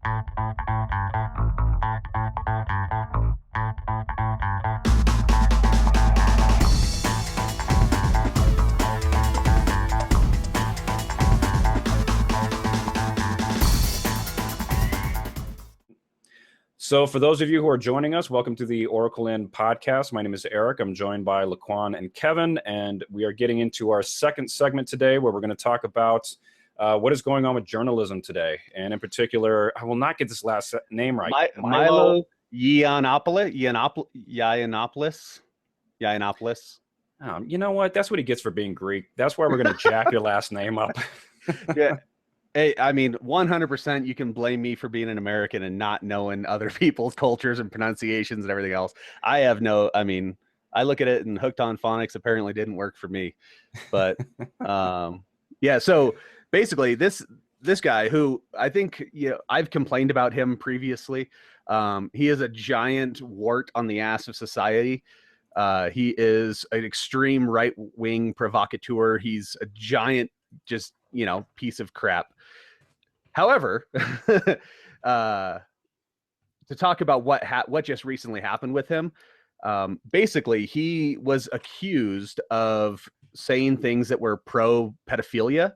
So for those of you who are joining us, welcome to the Oracle Inn podcast. My name is Eric. I'm joined by Laquan and Kevin, and we are getting into our second segment today where we're going to talk about what is going on with journalism today. And in particular, I will not get this last name right. Milo Yiannopoulos. You know what? That's what he gets for being Greek. That's why we're going to jack your last name up. Yeah. Hey, I mean, 100% you can blame me for being an American and not knowing other people's cultures and pronunciations and everything else. I look at it and Hooked on Phonics apparently didn't work for me. But yeah, so basically this guy who I think, I've complained about him previously. He is a giant wart on the ass of society. He is an extreme right-wing provocateur. He's a giant, just, piece of crap. However, to talk about what just recently happened with him, basically he was accused of saying things that were pro-pedophilia,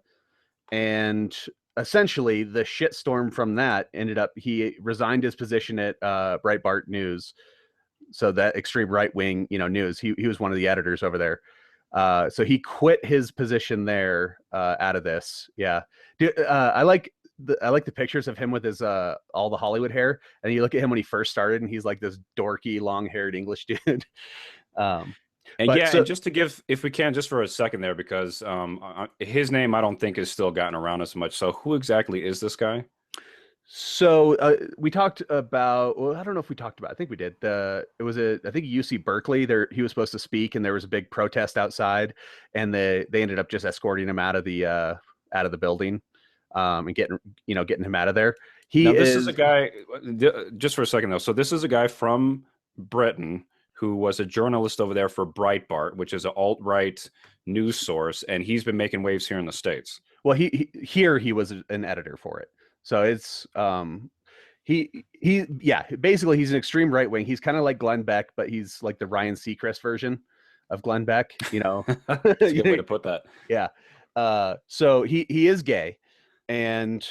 and essentially the shitstorm from that ended up he resigned his position at Breitbart News, so that extreme right-wing news. He was one of the editors over there. So he quit his position there out of this. Yeah. Dude, I like the pictures of him with his all the Hollywood hair, and you look at him when he first started and he's like this dorky long-haired English dude. And just to give, if we can, just for a second there, because his name I don't think has still gotten around as much. So who exactly is this guy? So we talked about, well, I don't know if we talked about, I think we did. I think UC Berkeley there, he was supposed to speak and there was a big protest outside, and they ended up just escorting him out of the building and getting him out of there. This is a guy, just for a second though. So this is a guy from Britain who was a journalist over there for Breitbart, which is an alt-right news source. And he's been making waves here in the States. Well, he was an editor for it. So it's basically he's an extreme right wing. He's kind of like Glenn Beck, but he's like the Ryan Seacrest version of Glenn Beck. That's a good way to put that. Yeah. So he is gay, and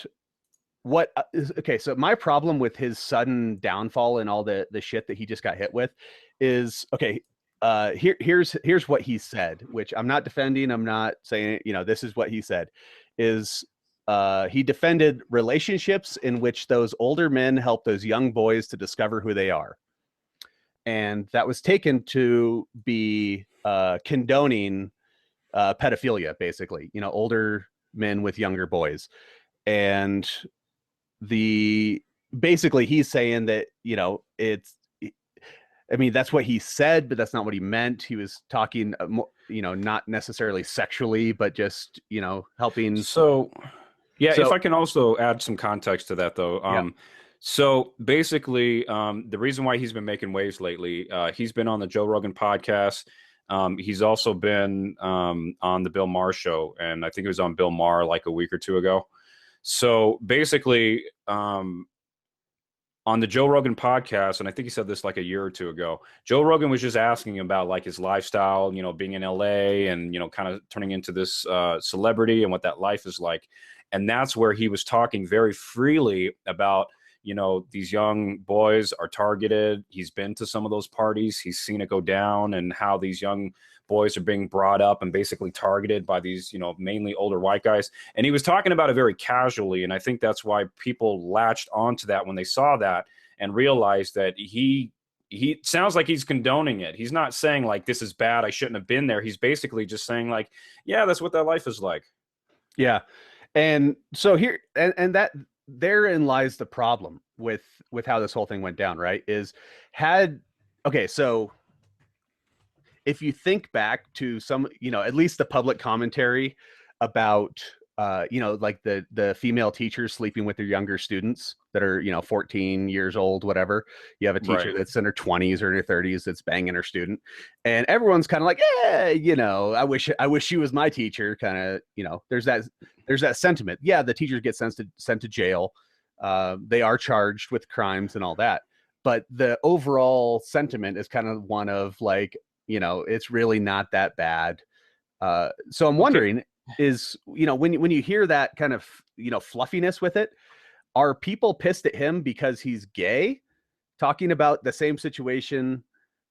so my problem with his sudden downfall and all the shit that he just got hit with is here's what he said, which I'm not defending. I'm not saying this is what he said is. He defended relationships in which those older men help those young boys to discover who they are. And that was taken to be condoning pedophilia, basically, older men with younger boys. And basically he's saying that, that's what he said, but that's not what he meant. He was talking, not necessarily sexually, but just, helping. Yeah, if I can also add some context to that, though. So basically, the reason why he's been making waves lately, he's been on the Joe Rogan podcast. He's also been on the Bill Maher show, and I think he was on Bill Maher like a week or two ago. So basically, on the Joe Rogan podcast, and I think he said this like a year or two ago, Joe Rogan was just asking about like his lifestyle, being in LA and, kind of turning into this celebrity and what that life is like. And that's where he was talking very freely about, these young boys are targeted. He's been to some of those parties. He's seen it go down, and how these young boys are being brought up and basically targeted by these, mainly older white guys. And he was talking about it very casually. And I think that's why people latched onto that when they saw that and realized that he sounds like he's condoning it. He's not saying like, this is bad, I shouldn't have been there. He's basically just saying like, yeah, that's what that life is like. Yeah. And so here, and that therein lies the problem with how this whole thing went down, right? So if you think back to some, at least the public commentary about, like the female teachers sleeping with their younger students that are, 14 years old, whatever. You have a teacher that's in her 20s or in her 30s that's banging her student, and everyone's kind of like, I wish she was my teacher. Kind of, there's that sentiment. Yeah, the teachers get sent to jail, They are charged with crimes and all that, but the overall sentiment is kind of one of like, it's really not that bad. So I'm wondering, is, when you hear that kind of, fluffiness with it, are people pissed at him because he's gay, talking about the same situation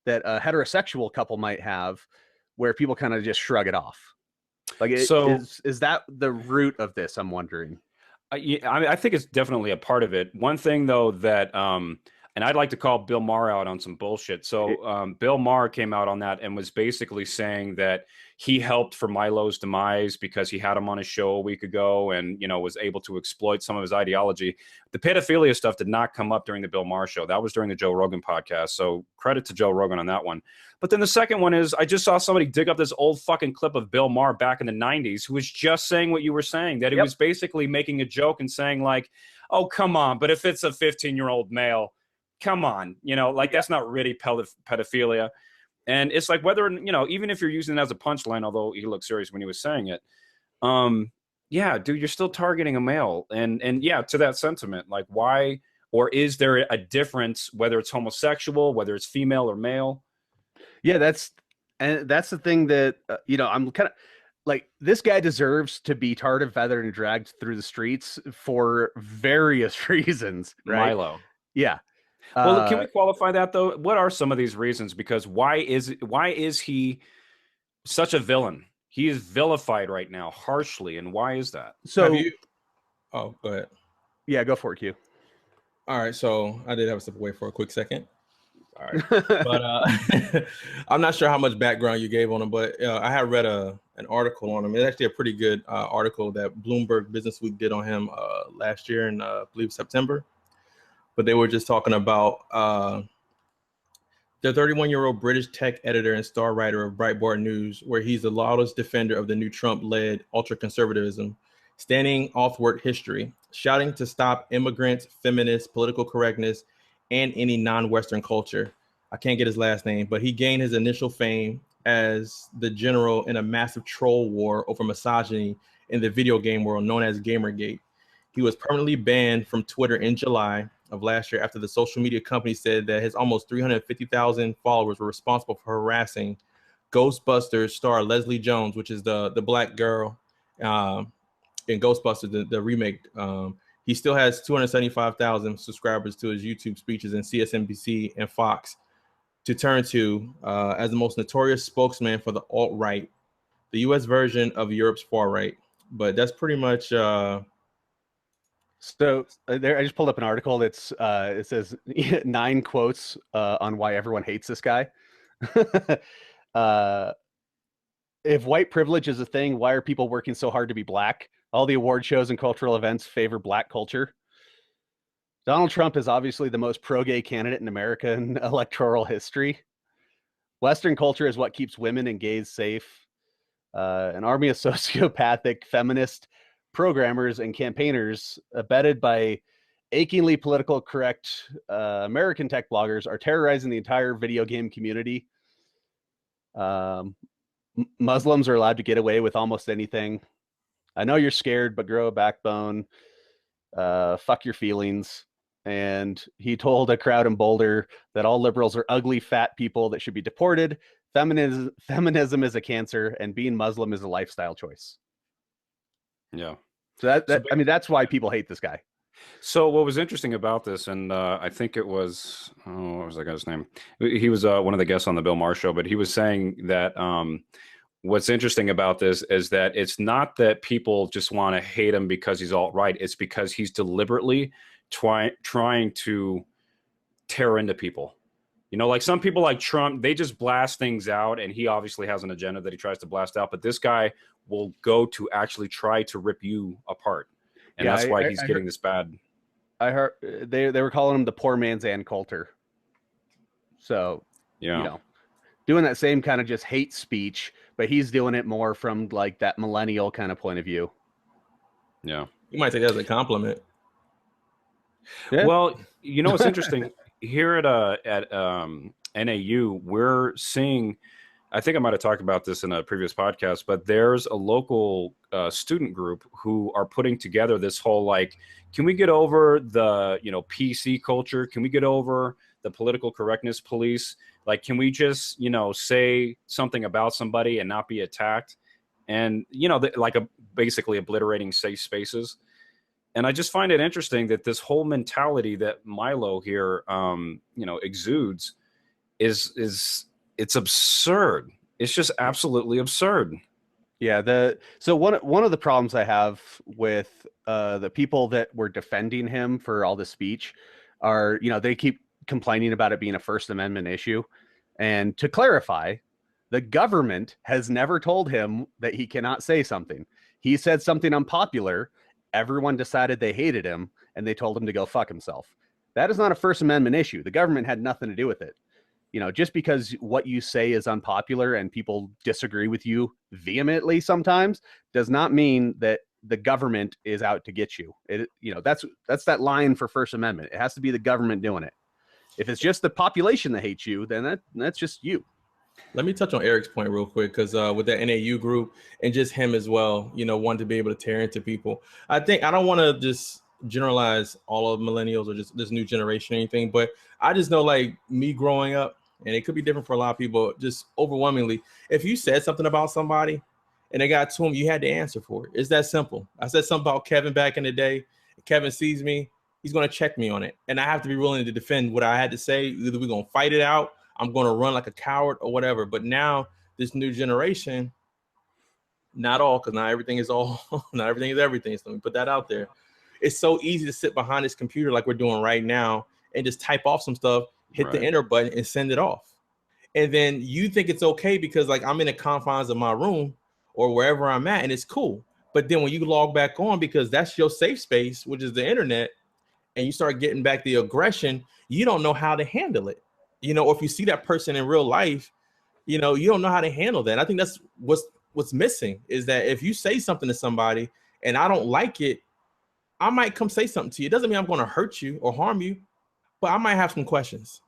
that a heterosexual couple might have, where people kind of just shrug it off? Like, is that the root of this? I'm wondering. Yeah, I mean, I think it's definitely a part of it. One thing though that, and I'd like to call Bill Maher out on some bullshit. So Bill Maher came out on that and was basically saying that he helped for Milo's demise because he had him on his show a week ago and, was able to exploit some of his ideology. The pedophilia stuff did not come up during the Bill Maher show. That was during the Joe Rogan podcast. So credit to Joe Rogan on that one. But then the second one is, I just saw somebody dig up this old fucking clip of Bill Maher back in the 90s who was just saying what you were saying, that he was basically making a joke and saying like, oh, come on, but if it's a 15-year-old male, come on, that's not really pedophilia. And it's like, whether, even if you're using it as a punchline, although he looked serious when he was saying it, yeah, dude, you're still targeting a male. And yeah, to that sentiment, like, why, or is there a difference, whether it's homosexual, whether it's female or male? Yeah, that's the thing that, I'm kind of like, this guy deserves to be tarred and feathered and dragged through the streets for various reasons, right? Milo. Yeah. Well, can we qualify that though? What are some of these reasons? Because why is he such a villain? He is vilified right now harshly, and why is that? So, go ahead. Yeah, go for it, Q. All right, so I did have to step away for a quick second. All right, but I'm not sure how much background you gave on him, but I had read an article on him. It's actually a pretty good article that Bloomberg Businessweek did on him last year in, I believe, September. But they were just talking about the 31-year-old British tech editor and star writer of Breitbart News, where he's the loudest defender of the new Trump-led ultra-conservatism, standing athwart history, shouting to stop immigrants, feminists, political correctness, and any non-Western culture. I can't get his last name, but he gained his initial fame as the general in a massive troll war over misogyny in the video game world known as Gamergate. He was permanently banned from Twitter in July of last year after the social media company said that his almost 350,000 followers were responsible for harassing Ghostbusters star Leslie Jones, which is the black girl in Ghostbusters, the remake. He still has 275,000 subscribers to his YouTube speeches and CSNBC and Fox to turn to as the most notorious spokesman for the alt-right, the U.S. version of Europe's far right. But that's pretty much... So there, I just pulled up an article that's it says 9 quotes on why everyone hates this guy. If white privilege is a thing, why are people working so hard to be black? All the award shows and cultural events favor black culture. Donald Trump is obviously the most pro-gay candidate in American electoral history. Western culture is what keeps women and gays safe. An army of sociopathic feminist programmers and campaigners, abetted by achingly political correct American tech bloggers, are terrorizing the entire video game community. Muslims are allowed to get away with almost anything. I know you're scared, but grow a backbone. Fuck your feelings. And he told a crowd in Boulder that all liberals are ugly, fat people that should be deported. Feminism is a cancer, and being Muslim is a lifestyle choice. Yeah. So I mean, that's why people hate this guy. So what was interesting about this, and I think it was, what was that guy's name? He was one of the guests on the Bill Maher show, but he was saying that what's interesting about this is that it's not that people just want to hate him because he's alt-right. It's because he's deliberately trying to tear into people. Like some people like Trump, they just blast things out, and he obviously has an agenda that he tries to blast out. But this guy will go to actually try to rip you apart. And that's why he's getting this bad. I heard they were calling him the poor man's Ann Coulter. So, yeah, doing that same kind of just hate speech, but he's doing it more from like that millennial kind of point of view. Yeah. You might take that as a compliment. Yeah. Well, what's interesting here at NAU, we're seeing I think I might have talked about this in a previous podcast, but there's a local student group who are putting together this whole like, can we get over the PC culture? Can we get over the political correctness police? Like, can we just say something about somebody and not be attacked? And basically obliterating safe spaces. And I just find it interesting that this whole mentality that Milo here, exudes is it's absurd. It's just absolutely absurd. Yeah. So one of the problems I have with the people that were defending him for all the speech are, they keep complaining about it being a First Amendment issue. And to clarify, the government has never told him that he cannot say something. He said something unpopular. Everyone decided they hated him and they told him to go fuck himself. That is not a First Amendment issue. The government had nothing to do with it. Just because what you say is unpopular and people disagree with you vehemently sometimes does not mean that the government is out to get you. That's that line for First Amendment. It has to be the government doing it. If it's just the population that hates you, then that's just you. Let me touch on Eric's point real quick, because with that NAU group and just him as well, wanting to be able to tear into people. I don't want to just generalize all of millennials or just this new generation or anything, but I just know, like, me growing up, and it could be different for a lot of people, just overwhelmingly, if you said something about somebody and they got to him, you had to answer for it. It's that simple. I said something about Kevin back in the day. Kevin sees me, he's going to check me on it. And I have to be willing to defend what I had to say. Either we're going to fight it out, I'm going to run like a coward or whatever. But now this new generation, not all, because not everything is all, not everything is everything. So let me put that out there. It's so easy to sit behind this computer like we're doing right now and just type off some stuff, hit the enter button and send it off. And then you think it's okay because, like, I'm in the confines of my room or wherever I'm at and it's cool. But then when you log back on, because that's your safe space, which is the internet, and you start getting back the aggression, you don't know how to handle it. Or if you see that person in real life, you don't know how to handle that. And I think that's what's missing, is that if you say something to somebody and I don't like it, I might come say something to you. It doesn't mean I'm going to hurt you or harm you, but I might have some questions,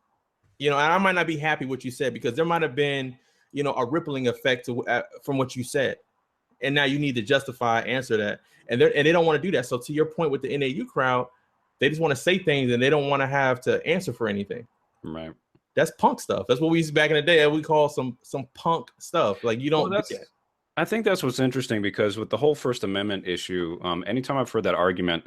and I might not be happy with what you said, because there might have been, a rippling effect from what you said. And now you need to answer that. And they don't want to do that. So to your point with the NAU crowd, they just want to say things and they don't want to have to answer for anything. Right. That's punk stuff. That's what we used back in the day. We call some punk stuff. Like, you don't. I think that's what's interesting, because with the whole First Amendment issue, anytime I've heard that argument,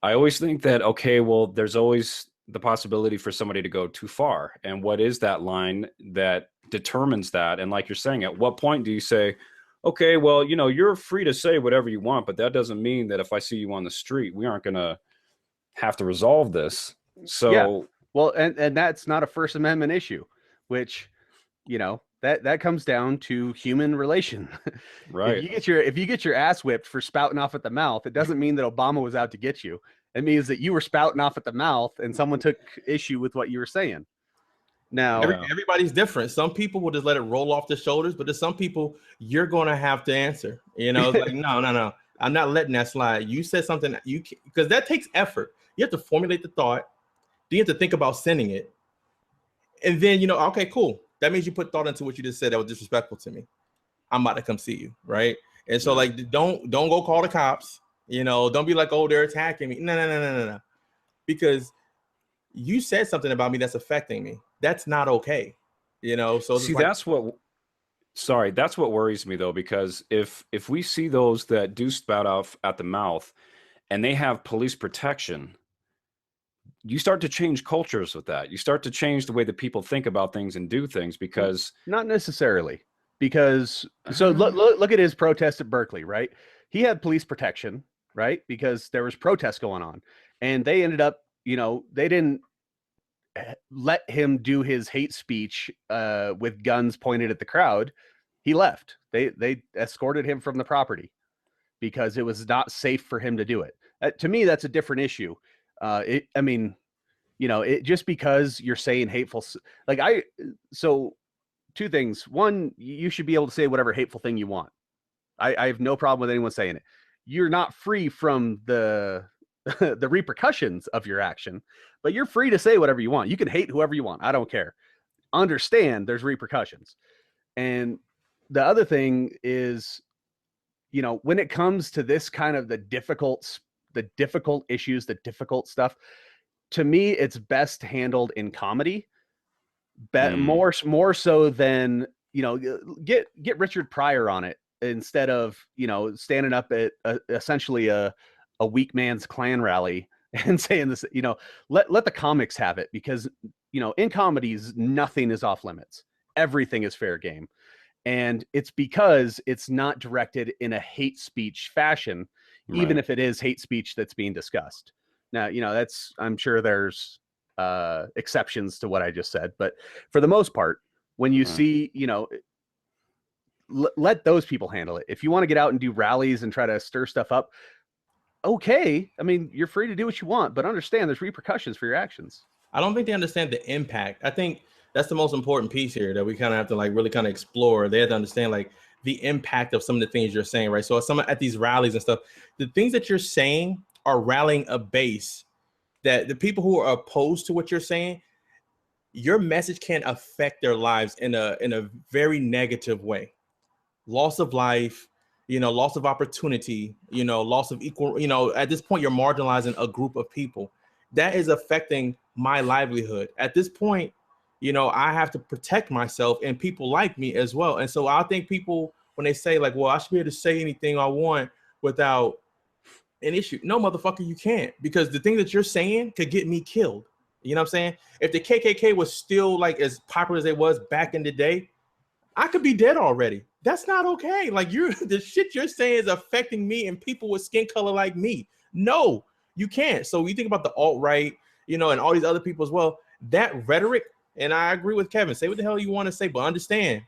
I always think that, okay, well, there's always the possibility for somebody to go too far. And what is that line that determines that? And like you're saying, at what point do you say, okay, well, you're free to say whatever you want, but that doesn't mean that if I see you on the street, we aren't going to have to resolve this. So, yeah. Well, and that's not a First Amendment issue, which, that comes down to human relation. Right. If you get your ass whipped for spouting off at the mouth, it doesn't mean that Obama was out to get you. It means that you were spouting off at the mouth and someone took issue with what you were saying. Now, everybody's different. Some people will just let it roll off their shoulders, but there's some people you're going to have to answer. Like, no. I'm not letting that slide. You said something because that takes effort. You have to formulate the thought. Then you have to think about sending it. And then, okay, cool. That means you put thought into what you just said that was disrespectful to me. I'm about to come see you, right? And so, like, don't go call the cops. Don't be like, oh, they're attacking me. No. Because you said something about me that's affecting me. That's not okay. So see, that's what worries me, though, because if we see those that do spout off at the mouth and they have police protection, you start to change cultures with that. You start to change the way that people think about things and do things, because not necessarily. Because so look at his protest at Berkeley, right? He had police protection, right? Because there was protests going on, and they ended up, they didn't let him do his hate speech with guns pointed at the crowd. He left. They escorted him from the property because it was not safe for him to do it. To me, that's a different issue. Just because you're saying hateful, so two things. One, you should be able to say whatever hateful thing you want. I have no problem with anyone saying it. You're not free from the the repercussions of your action, but you're free to say whatever you want. You can hate whoever you want. I don't care. Understand there's repercussions. And the other thing is, you know, when it comes to this kind of the difficult issues, the difficult stuff, to me, it's best handled in comedy. More so than, you know, get Richard Pryor on it instead of, you know, standing up at essentially a weak man's Klan rally and saying this, you know, let the comics have it, because, you know, in comedies, nothing is off limits. Everything is fair game. And it's because it's not directed in a hate speech fashion, even if it is hate speech that's being discussed. Now, you know, I'm sure there's exceptions to what I just said, but for the most part, when you see, you know, let those people handle it. If you want to get out and do rallies and try to stir stuff up, okay. I mean, you're free to do what you want, but understand there's repercussions for your actions. I don't think they understand the impact. I think that's the most important piece here that we kind of have to like really kind of explore. They have to understand like the impact of some of the things you're saying, right? So some at these rallies and stuff, the things that you're saying are rallying a base that the people who are opposed to what you're saying, your message can affect their lives in a very negative way. Loss of life, you know, loss of opportunity, you know, loss of equal, you know, at this point, you're marginalizing a group of people. That is affecting my livelihood. At this point, you know, I have to protect myself and people like me as well. And so I think people, when they say like, well, I should be able to say anything I want without an issue. No, motherfucker, you can't, because the thing that you're saying could get me killed. You know what I'm saying? If the KKK was still like as popular as it was back in the day, I could be dead already. That's not okay. Like the shit you're saying is affecting me and people with skin color like me. No, you can't. So you think about the alt-right, you know, and all these other people as well, that rhetoric, and I agree with Kevin, say what the hell you want to say, but understand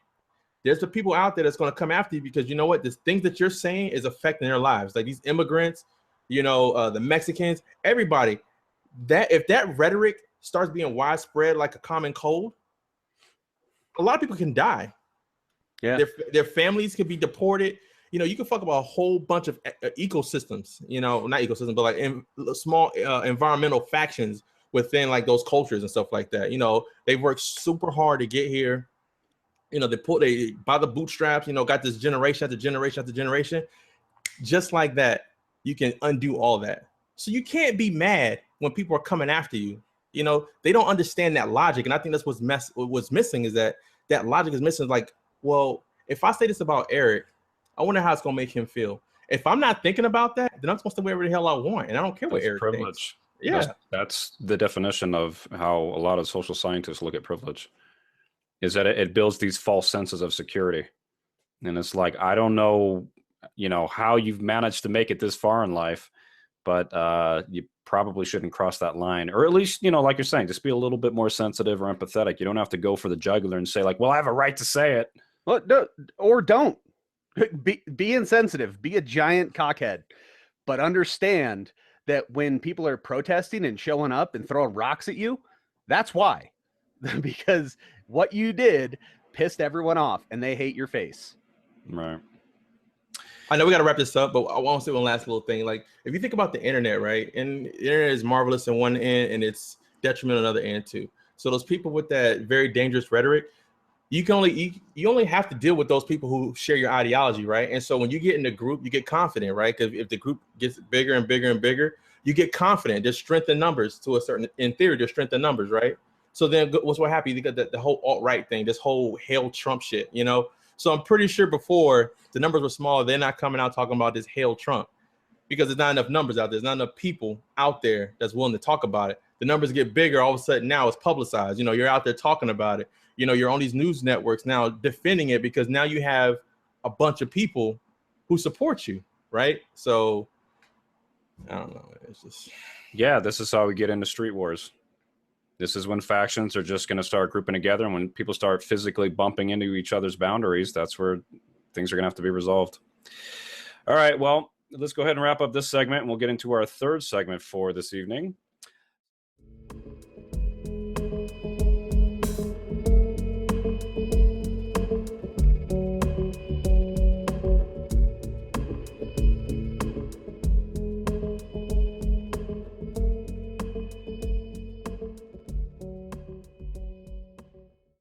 there's the people out there that's going to come after you because you know what? The things that you're saying is affecting their lives. Like these immigrants, you know, the Mexicans, everybody. That if that rhetoric starts being widespread like a common cold, a lot of people can die. Yeah, their families could be deported. You know, you can fuck up a whole bunch of ecosystems. You know, not ecosystems, but like small environmental factions within like those cultures and stuff like that. You know, they work super hard to get here. You know, they by the bootstraps. You know, got this generation after generation after generation. Just like that, you can undo all that. So you can't be mad when people are coming after you. You know, they don't understand that logic, and I think that's what's missing is that logic is missing. Like, well, if I say this about Eric, I wonder how it's gonna make him feel. If I'm not thinking about that, then I'm supposed to do whatever the hell I want, and I don't care what Eric thinks. Yeah, that's the definition of how a lot of social scientists look at privilege. Is that it builds these false senses of security, and it's like I don't know, you know, how you've managed to make it this far in life, but you probably shouldn't cross that line, or at least, you know, like you're saying, just be a little bit more sensitive or empathetic. You don't have to go for the jugular and say like, well, I have a right to say it. Well, no, or don't be insensitive, be a giant cockhead, but understand that when people are protesting and showing up and throwing rocks at you, that's why, because what you did pissed everyone off and they hate your face. Right. I know we got to wrap this up, but I want to say one last little thing. Like, if you think about the internet, right? And the internet is marvelous on one end and it's detrimental on the other end too. So those people with that very dangerous rhetoric, you only have to deal with those people who share your ideology, right? And so when you get in a group, you get confident, right? Because if the group gets bigger and bigger and bigger, you get confident. There's strength in numbers to a certain, in theory, there's strength in numbers, right? So then what's what happened? You got the whole alt-right thing, this whole hail Trump shit, you know? So I'm pretty sure before the numbers were small, they're not coming out talking about this hail Trump because there's not enough numbers out there. There's not enough people out there that's willing to talk about it. The numbers get bigger. All of a sudden now it's publicized. You know, you're out there talking about it. You know, you're on these news networks now defending it because now you have a bunch of people who support you, right? So I don't know. It's just, yeah, this is how we get into street wars. This is when factions are just going to start grouping together, and when people start physically bumping into each other's boundaries, that's where things are going to have to be resolved. All right, well, let's go ahead and wrap up this segment, and we'll get into our third segment for this evening.